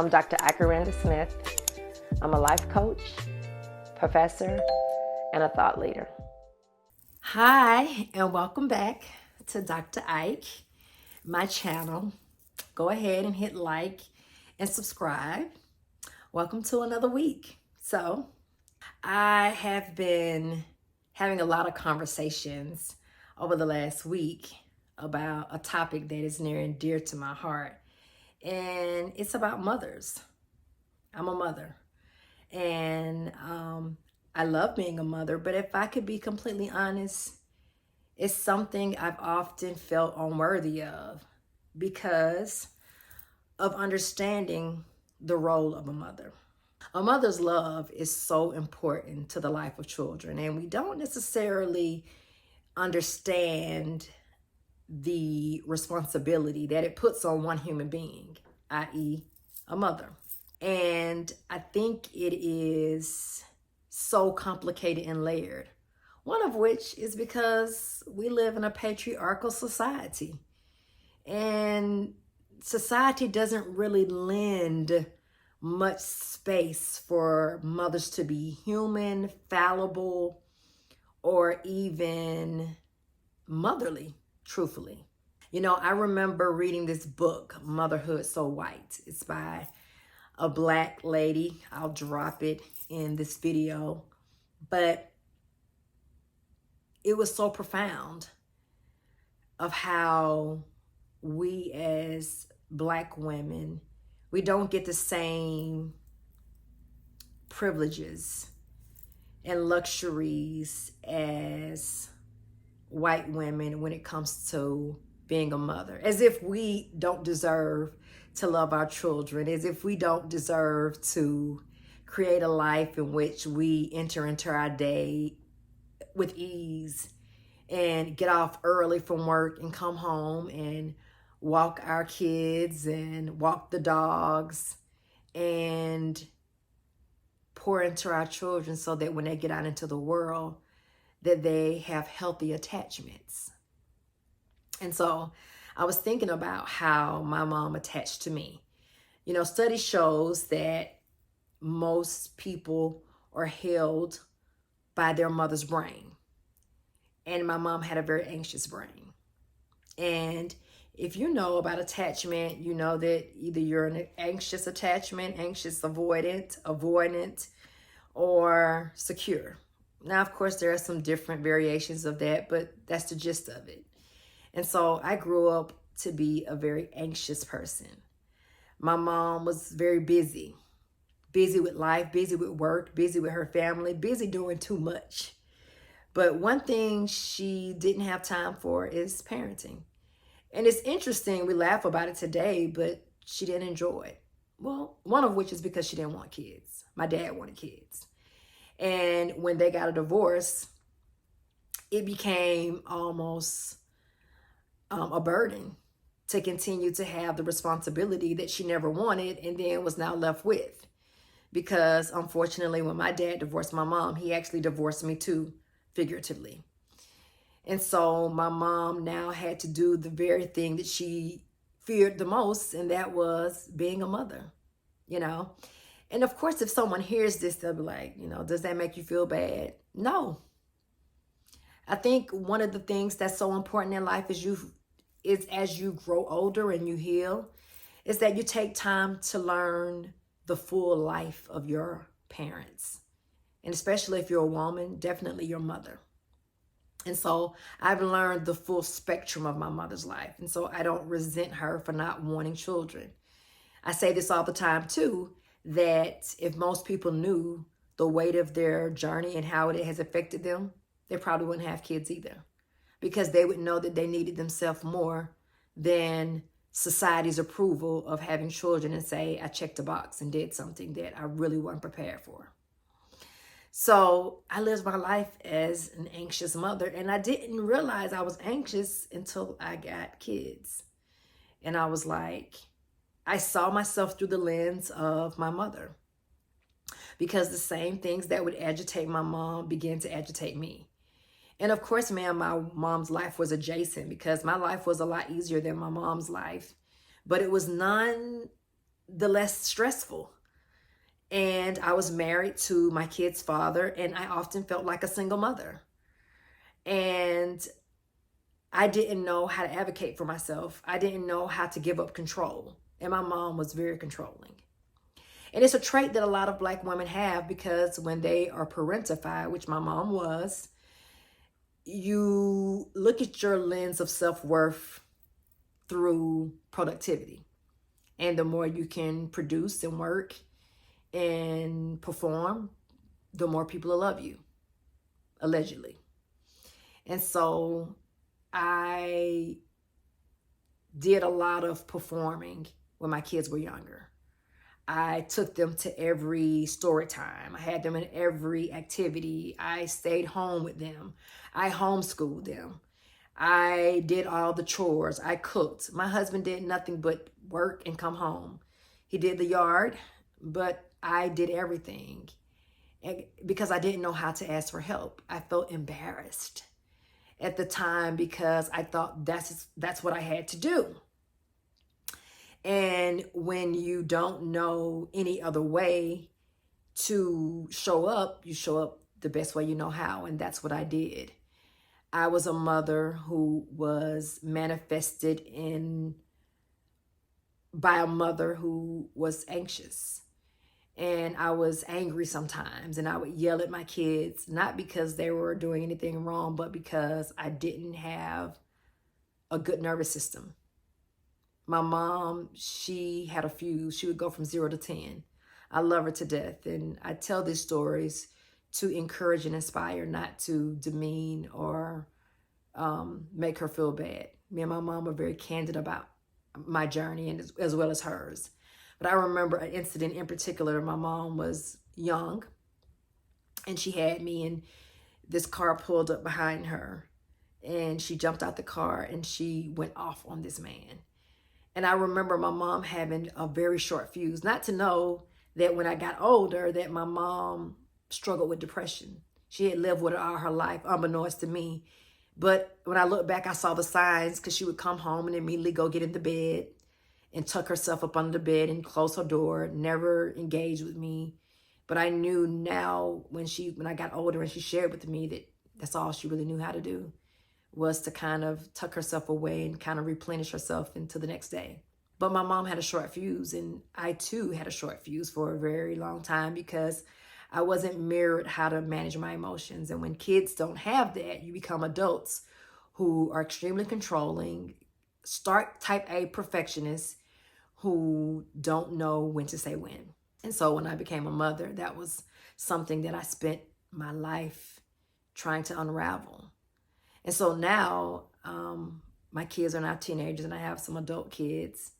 I'm Dr. Akeranda Smith. I'm a life coach, professor, and a thought leader. Hi, and welcome back to Dr. Ike, my channel. Go ahead and hit like and subscribe. Welcome to another week. So, I have been having a lot of conversations over the last week about a topic that is near and dear to my heart, and it's about mothers. I'm a mother, and I love being a mother, but if I could be completely honest, it's something I've often felt unworthy of because of understanding the role of a mother. A mother's love is so important to the life of children, and we don't necessarily understand the responsibility that it puts on one human being, i.e., a mother. And I think it is so complicated and layered. One of which is because we live in a patriarchal society. And society doesn't really lend much space for mothers to be human, fallible, or even motherly, truthfully. You know, I remember reading this book, Motherhood So White. It's by a Black lady. I'll drop it in this video. But it was so profound of how we as Black women, we don't get the same privileges and luxuries as white women when it comes to being a mother. As if we don't deserve to love our children, as if we don't deserve to create a life in which we enter into our day with ease and get off early from work and come home and walk our kids and walk the dogs and pour into our children so that when they get out into the world that they have healthy attachments. And so I was thinking about how my mom attached to me. You know, study shows that most people are held by their mother's brain. And my mom had a very anxious brain. And if you know about attachment, you know that either you're an anxious attachment, anxious avoidant, or secure. Now, of course, there are some different variations of that, but that's the gist of it. And so I grew up to be a very anxious person. My mom was very busy with life, busy with work, busy with her family, busy doing too much. But one thing she didn't have time for is parenting. And it's interesting, we laugh about it today, but she didn't enjoy it. Well, one of which is because she didn't want kids. My dad wanted kids. And when they got a divorce, it became almost a burden to continue to have the responsibility that she never wanted and then was now left with. Because unfortunately, when my dad divorced my mom, he actually divorced me too, figuratively. And so my mom now had to do the very thing that she feared the most, and that was being a mother, you know. And of course, if someone hears this, they'll be like, you know, does that make you feel bad? No. I think one of the things that's so important in life is as you grow older and you heal, is that you take time to learn the full life of your parents. And especially if you're a woman, definitely your mother. And so I've learned the full spectrum of my mother's life. And so I don't resent her for not wanting children. I say this all the time too, that if most people knew the weight of their journey and how it has affected them, they probably wouldn't have kids either. Because they would know that they needed themselves more than society's approval of having children and say, I checked a box and did something that I really wasn't prepared for. So I lived my life as an anxious mother, and I didn't realize I was anxious until I got kids. And I was like, I saw myself through the lens of my mother, because the same things that would agitate my mom began to agitate me. And of course, man, my mom's life was adjacent because my life was a lot easier than my mom's life, but it was none the less stressful. And I was married to my kid's father, and I often felt like a single mother. And I didn't know how to advocate for myself. I didn't know how to give up control. And my mom was very controlling. And it's a trait that a lot of Black women have, because when they are parentified, which my mom was, you look at your lens of self-worth through productivity. And the more you can produce and work and perform, the more people will love you, allegedly. And so I did a lot of performing when my kids were younger. I took them to every story time. I had them in every activity. I stayed home with them. I homeschooled them. I did all the chores. I cooked. My husband did nothing but work and come home. He did the yard, but I did everything. And because I didn't know how to ask for help. I felt embarrassed at the time because I thought that's what I had to do. And when you don't know any other way to show up, you show up the best way you know how. And that's what I did. I was a mother who was manifested in by a mother who was anxious. And I was angry sometimes, and I would yell at my kids, not because they were doing anything wrong, but because I didn't have a good nervous system. My mom, she had a fuse. She would go from 0 to 10. I love her to death. And I tell these stories to encourage and inspire, not to demean or make her feel bad. Me and my mom were very candid about my journey, and as well as hers. But I remember an incident in particular. My mom was young, and she had me, and this car pulled up behind her, and she jumped out the car, and she went off on this man. And I remember my mom having a very short fuse, not to know that when I got older that my mom struggled with depression. She had lived with it all her life, unbeknownst to me. But when I look back, I saw the signs, because she would come home and immediately go get in the bed and tuck herself up under the bed and close her door, never engage with me. But I knew now when I got older and she shared with me that that's all she really knew how to do, was to kind of tuck herself away and kind of replenish herself into the next day. But my mom had a short fuse, and I too had a short fuse for a very long time, because I wasn't mirrored how to manage my emotions. And when kids don't have that, you become adults who are extremely controlling, start type A perfectionists who don't know when to say when. And so when I became a mother, that was something that I spent my life trying to unravel. And so now my kids are now teenagers, and I have some adult kids.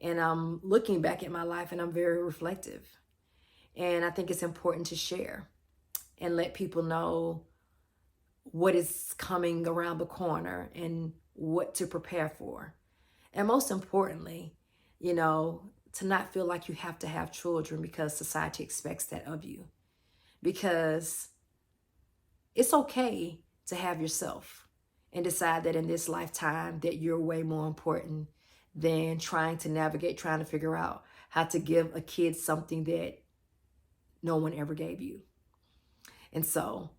And I'm looking back at my life, and I'm very reflective. And I think it's important to share and let people know what is coming around the corner and what to prepare for. And most importantly, to not feel like you have to have children because society expects that of you. Because it's okay to have yourself and decide that in this lifetime that you're way more important than trying to figure out how to give a kid something that no one ever gave you. And so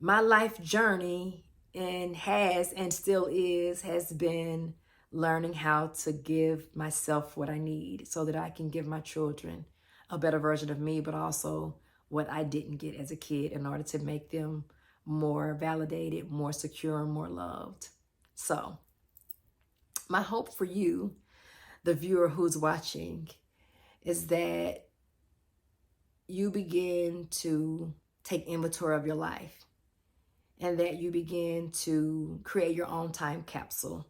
my life journey has been learning how to give myself what I need so that I can give my children a better version of me, but also what I didn't get as a kid, in order to make them more validated, more secure, and more loved. So my hope for you, the viewer who's watching, is that you begin to take inventory of your life, and that you begin to create your own time capsule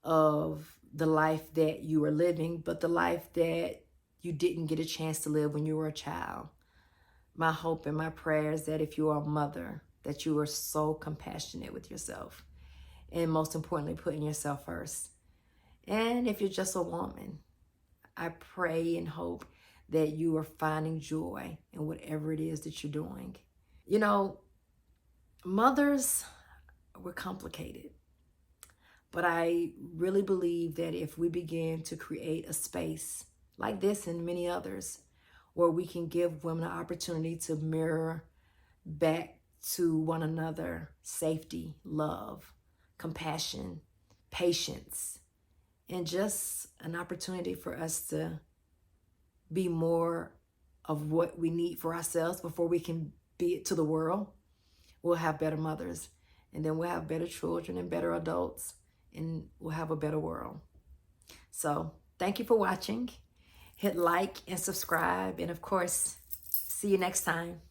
of the life that you are living, but the life that you didn't get a chance to live when you were a child. My hope and my prayer is that if you are a mother, that you are so compassionate with yourself, and most importantly, putting yourself first. And if you're just a woman, I pray and hope that you are finding joy in whatever it is that you're doing. Mothers, we're complicated. But I really believe that if we begin to create a space like this and many others, where we can give women an opportunity to mirror back to one another safety, love, compassion, patience, and just an opportunity for us to be more of what we need for ourselves before we can be it to the world. We'll have better mothers, and then we'll have better children and better adults, and we'll have a better world. So thank you for watching. Hit like and subscribe, and of course, see you next time.